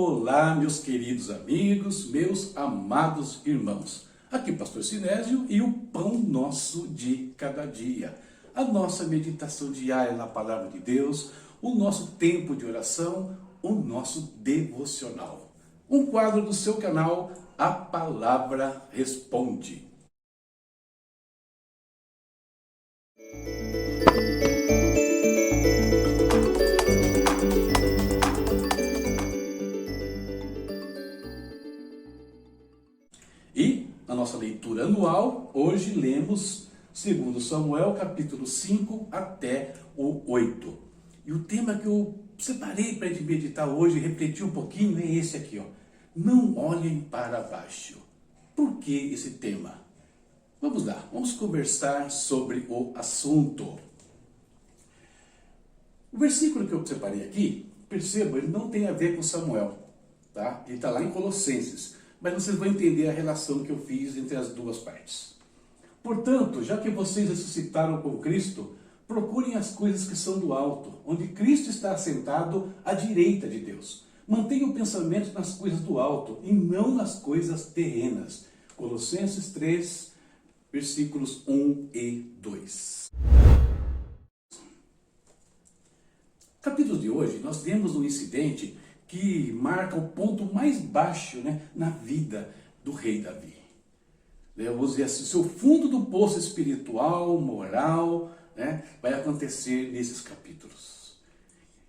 Olá, meus queridos amigos, meus amados irmãos. Aqui Pastor Sinésio e o pão nosso de cada dia. A nossa meditação diária na Palavra de Deus, o nosso tempo de oração, o nosso devocional. Um quadro do seu canal, A Palavra Responde. E na nossa leitura anual, hoje lemos 2 Samuel, capítulo 5 até o 8. E o tema que eu separei para a gente meditar hoje, refletir um pouquinho, é esse aqui, ó. Não olhem para baixo. Por que esse tema? Vamos lá, vamos conversar sobre o assunto. O versículo que eu separei aqui, perceba, ele não tem a ver com Samuel, tá? Ele está lá em Colossenses. Mas vocês vão entender a relação que eu fiz entre as duas partes. Portanto, já que vocês ressuscitaram com Cristo, procurem as coisas que são do alto, onde Cristo está assentado à direita de Deus. Mantenham o pensamento nas coisas do alto e não nas coisas terrenas. Colossenses 3, versículos 1 e 2. No capítulo de hoje, nós vemos um incidente que marca o ponto mais baixo, na vida do rei Davi. Vamos dizer assim, seu fundo do poço espiritual, moral, vai acontecer nesses capítulos.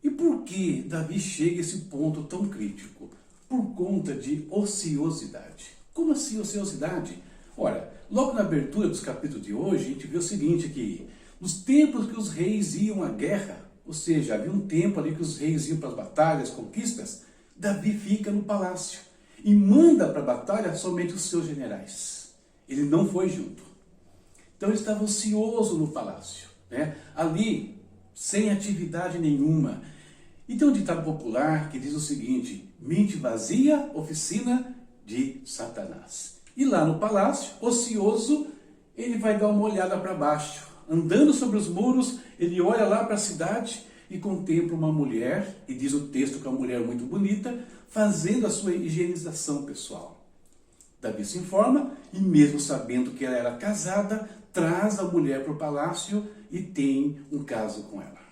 E por que Davi chega a esse ponto tão crítico? Por conta de ociosidade. Como assim ociosidade? Ora, logo na abertura dos capítulos de hoje, a gente vê o seguinte aqui. Nos tempos que os reis iam à guerra, ou seja, havia um tempo ali que os reis iam para as batalhas, conquistas, Davi fica no palácio e manda para a batalha somente os seus generais. Ele não foi junto. Então ele estava ocioso no palácio, ali, sem atividade nenhuma. E tem um ditado popular que diz o seguinte: mente vazia, oficina de Satanás. E lá no palácio, ocioso, ele vai dar uma olhada para baixo. Andando sobre os muros, ele olha lá para a cidade e contempla uma mulher, e diz o texto que é uma mulher muito bonita, fazendo a sua higienização pessoal. Davi se informa e, mesmo sabendo que ela era casada, traz a mulher para o palácio e tem um caso com ela.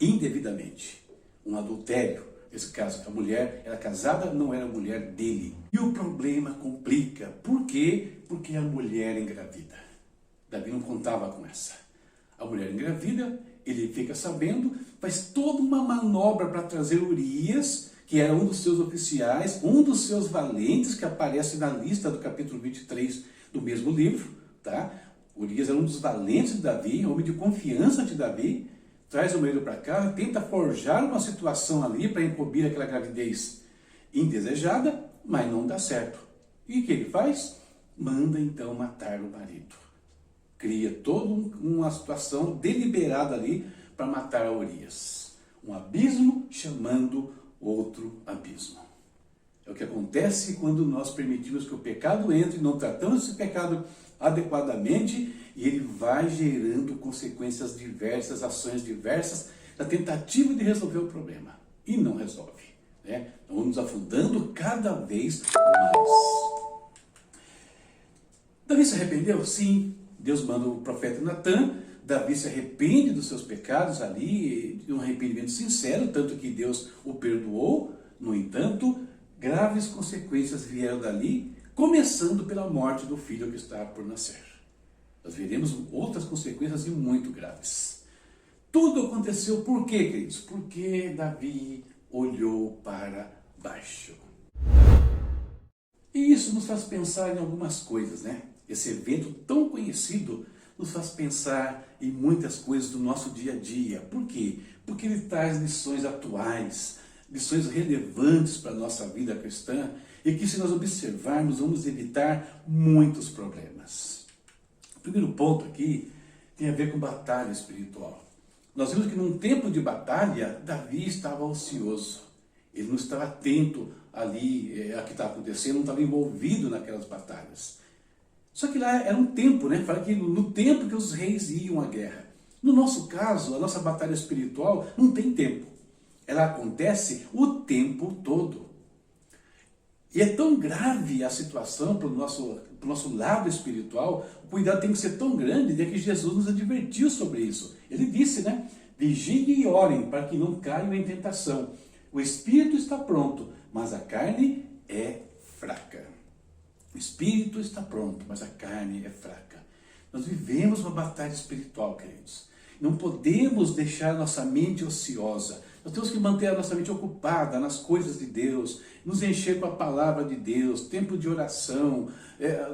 Indevidamente, um adultério. Nesse caso, a mulher era casada, não era mulher dele. E o problema complica. Por quê? Porque a mulher engravida. Davi não contava com essa. A mulher engravida, ele fica sabendo, faz toda uma manobra para trazer Urias, que era um dos seus oficiais, um dos seus valentes, que aparece na lista do capítulo 23 do mesmo livro. Tá? Urias era um dos valentes de Davi, homem de confiança de Davi. Traz o marido para cá, tenta forjar uma situação ali para encobrir aquela gravidez indesejada, mas não dá certo. E o que ele faz? Manda então matar o marido. Cria toda uma situação deliberada ali para matar a Urias. Um abismo chamando outro abismo. É o que acontece quando nós permitimos que o pecado entre, não tratamos esse pecado adequadamente, e ele vai gerando consequências diversas, ações diversas, na tentativa de resolver o problema. E não resolve. Então vamos nos afundando cada vez mais. Davi se arrependeu? Sim. Deus manda o profeta Natan, Davi se arrepende dos seus pecados ali, de um arrependimento sincero, tanto que Deus o perdoou. No entanto, graves consequências vieram dali, começando pela morte do filho que estava por nascer. Nós veremos outras consequências muito graves. Tudo aconteceu por quê, queridos? Porque Davi olhou para baixo. E isso nos faz pensar em algumas coisas, Esse evento tão conhecido nos faz pensar em muitas coisas do nosso dia a dia. Por quê? Porque ele traz lições atuais, lições relevantes para a nossa vida cristã, e que, se nós observarmos, vamos evitar muitos problemas. O primeiro ponto aqui tem a ver com batalha espiritual. Nós vimos que num tempo de batalha, Davi estava ocioso. Ele não estava atento ali a que estava acontecendo, não estava envolvido naquelas batalhas. Só que lá era um tempo, fala que no tempo que os reis iam à guerra. No nosso caso, a nossa batalha espiritual não tem tempo. Ela acontece o tempo todo. E é tão grave a situação para o nosso lado espiritual, o cuidado tem que ser tão grande, de que Jesus nos advertiu sobre isso. Ele disse, né? Vigiem e orem para que não caiam em tentação. O espírito está pronto, mas a carne é fraca. O espírito está pronto, mas a carne é fraca. Nós vivemos uma batalha espiritual, queridos. Não podemos deixar nossa mente ociosa. Nós temos que manter a nossa mente ocupada nas coisas de Deus, nos encher com a palavra de Deus, tempo de oração,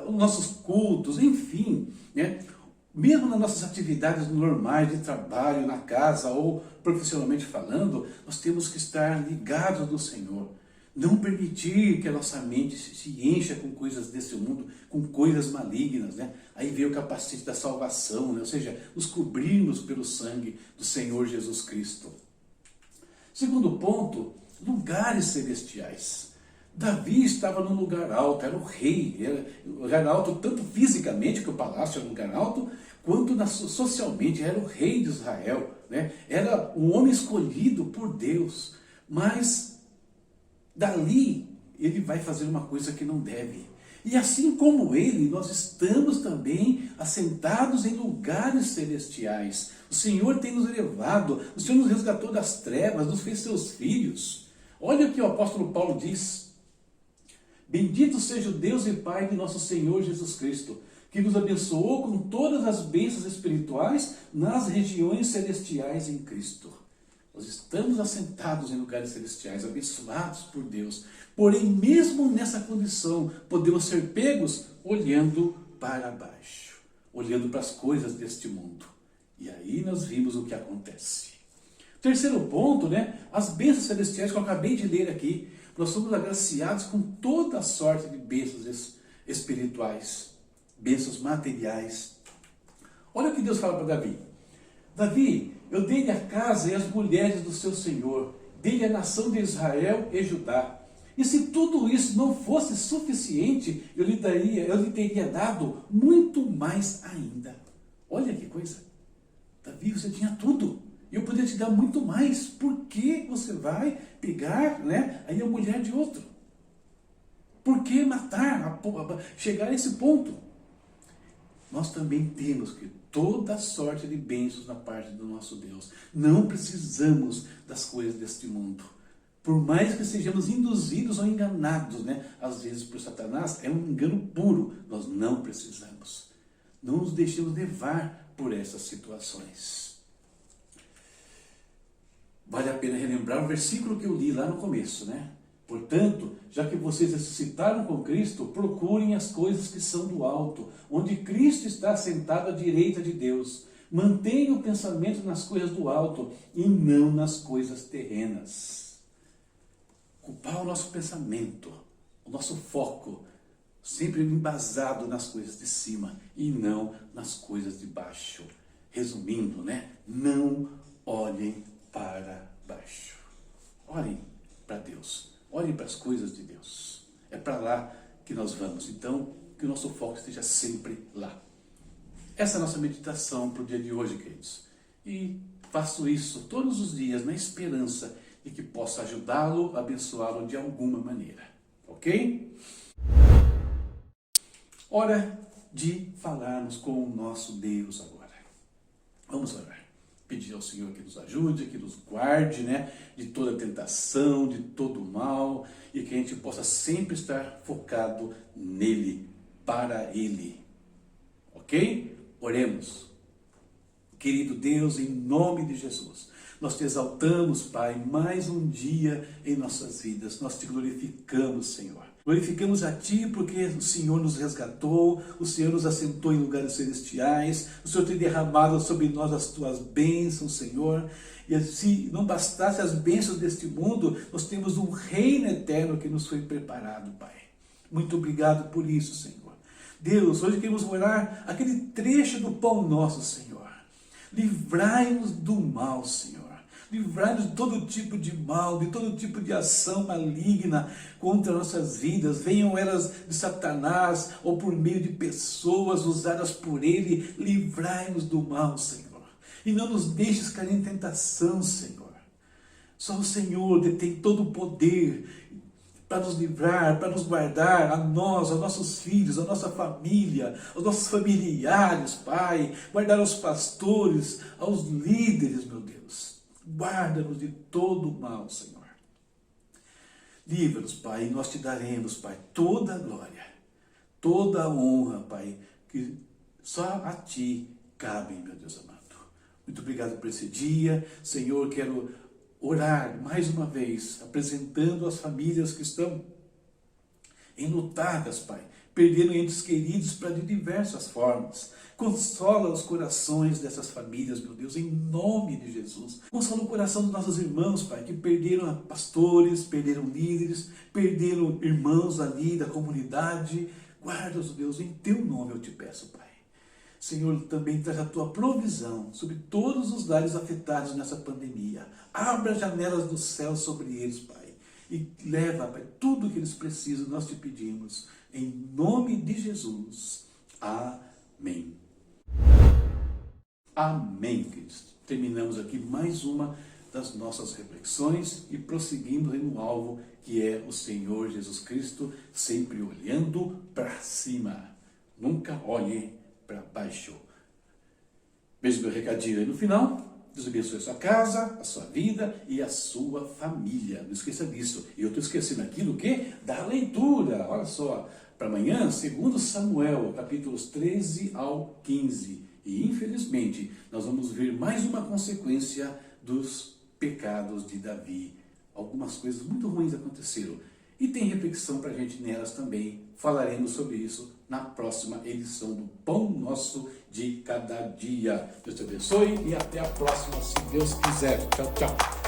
os nossos cultos, enfim, né? Mesmo nas nossas atividades normais de trabalho, na casa ou profissionalmente falando, nós temos que estar ligados no Senhor. Não permitir que a nossa mente se encha com coisas desse mundo, com coisas malignas, né? Aí veio o capacete da salvação, né? Ou seja, nos cobrirmos pelo sangue do Senhor Jesus Cristo. Segundo ponto, lugares celestiais. Davi estava num lugar alto, era o rei, era um lugar alto tanto fisicamente, que o palácio era um lugar alto, quanto socialmente, era o rei de Israel, né? Era um homem escolhido por Deus, mas dali ele vai fazer uma coisa que não deve. E assim como ele, nós estamos também assentados em lugares celestiais. O Senhor tem nos elevado, o Senhor nos resgatou das trevas, nos fez seus filhos. Olha o que o apóstolo Paulo diz. Bendito seja o Deus e Pai de nosso Senhor Jesus Cristo, que nos abençoou com todas as bênçãos espirituais nas regiões celestiais em Cristo. Nós estamos assentados em lugares celestiais, abençoados por Deus. Porém, mesmo nessa condição, podemos ser pegos olhando para baixo, olhando para as coisas deste mundo. E aí nós vimos o que acontece. Terceiro ponto, né? As bênçãos celestiais que eu acabei de ler aqui. Nós somos agraciados com toda a sorte de bênçãos espirituais, bênçãos materiais. Olha o que Deus fala para Davi. Davi, eu dei-lhe a casa e as mulheres do seu Senhor, dei-lhe a nação de Israel e Judá. E se tudo isso não fosse suficiente, eu lhe teria dado muito mais ainda. Olha que coisa. Davi, você tinha tudo. E eu poderia te dar muito mais. Por que você vai pegar, né, aí a mulher de outro? Por que matar, chegar a esse ponto? Nós também temos que toda sorte de bênçãos na parte do nosso Deus. Não precisamos das coisas deste mundo. Por mais que sejamos induzidos ou enganados, né, às vezes por Satanás, é um engano puro. Nós não precisamos. Não nos deixemos levar por essas situações. Vale a pena relembrar o versículo que eu li lá no começo, né? Portanto, já que vocês ressuscitaram com Cristo, procurem as coisas que são do alto, onde Cristo está sentado à direita de Deus. Mantenham o pensamento nas coisas do alto e não nas coisas terrenas. Ocupar o nosso pensamento, o nosso foco, sempre embasado nas coisas de cima e não nas coisas de baixo. Resumindo, né? Não olhem para baixo. Olhem para Deus. Olhem para as coisas de Deus. É para lá que nós vamos. Então, que o nosso foco esteja sempre lá. Essa é a nossa meditação para o dia de hoje, queridos. E faço isso todos os dias na esperança de que possa ajudá-lo, abençoá-lo de alguma maneira. Ok? Hora de falarmos com o nosso Deus agora. Vamos orar. Pedir ao Senhor que nos ajude, que nos guarde, né, de toda tentação, de todo mal, e que a gente possa sempre estar focado nele, para ele. Ok? Oremos. Querido Deus, em nome de Jesus, nós te exaltamos, Pai, mais um dia em nossas vidas. Nós te glorificamos, Senhor. Glorificamos a Ti porque o Senhor nos resgatou, o Senhor nos assentou em lugares celestiais, o Senhor tem derramado sobre nós as Tuas bênçãos, Senhor. E se não bastasse as bênçãos deste mundo, nós temos um reino eterno que nos foi preparado, Pai. Muito obrigado por isso, Senhor. Deus, hoje queremos orar aquele trecho do pão nosso, Senhor. Livrai-nos do mal, Senhor. Livrai-nos de todo tipo de mal, de todo tipo de ação maligna contra nossas vidas. Venham elas de Satanás ou por meio de pessoas usadas por ele. Livrai-nos do mal, Senhor. E não nos deixes cair em tentação, Senhor. Só o Senhor detém todo o poder para nos livrar, para nos guardar, a nós, aos nossos filhos, a nossa família, aos nossos familiares, Pai. Guardar aos pastores, aos líderes, meu Deus. Guarda-nos de todo o mal, Senhor. Livra-nos, Pai, e nós te daremos, Pai, toda a glória, toda a honra, Pai, que só a Ti cabe, meu Deus amado. Muito obrigado por esse dia. Senhor, quero orar mais uma vez, apresentando as famílias que estão enlutadas, Pai, perderam entes queridos para de diversas formas. Consola os corações dessas famílias, meu Deus, em nome de Jesus. Consola o coração dos nossos irmãos, Pai, que perderam pastores, perderam líderes, perderam irmãos ali da comunidade. Guarda-os, Deus, em Teu nome eu te peço, Pai. Senhor, também traz a Tua provisão sobre todos os lares afetados nessa pandemia. Abra as janelas do céu sobre eles, Pai. E leva, Pai, tudo o que eles precisam, nós te pedimos. Em nome de Jesus. Amém. Amém, queridos. Terminamos aqui mais uma das nossas reflexões e prosseguindo no alvo que é o Senhor Jesus Cristo, sempre olhando para cima. Nunca olhe para baixo. Veja meu recadinho aí no final. Deus abençoe a sua casa, a sua vida e a sua família. Não esqueça disso. E eu estou esquecendo aqui do quê? Da leitura. Olha só, para amanhã, 2 Samuel, capítulos 13 ao 15. E infelizmente, nós vamos ver mais uma consequência dos pecados de Davi. Algumas coisas muito ruins aconteceram. E tem reflexão para a gente nelas também. Falaremos sobre isso na próxima edição do Pão Nosso de Cada Dia. Deus te abençoe e até a próxima, se Deus quiser. Tchau, tchau.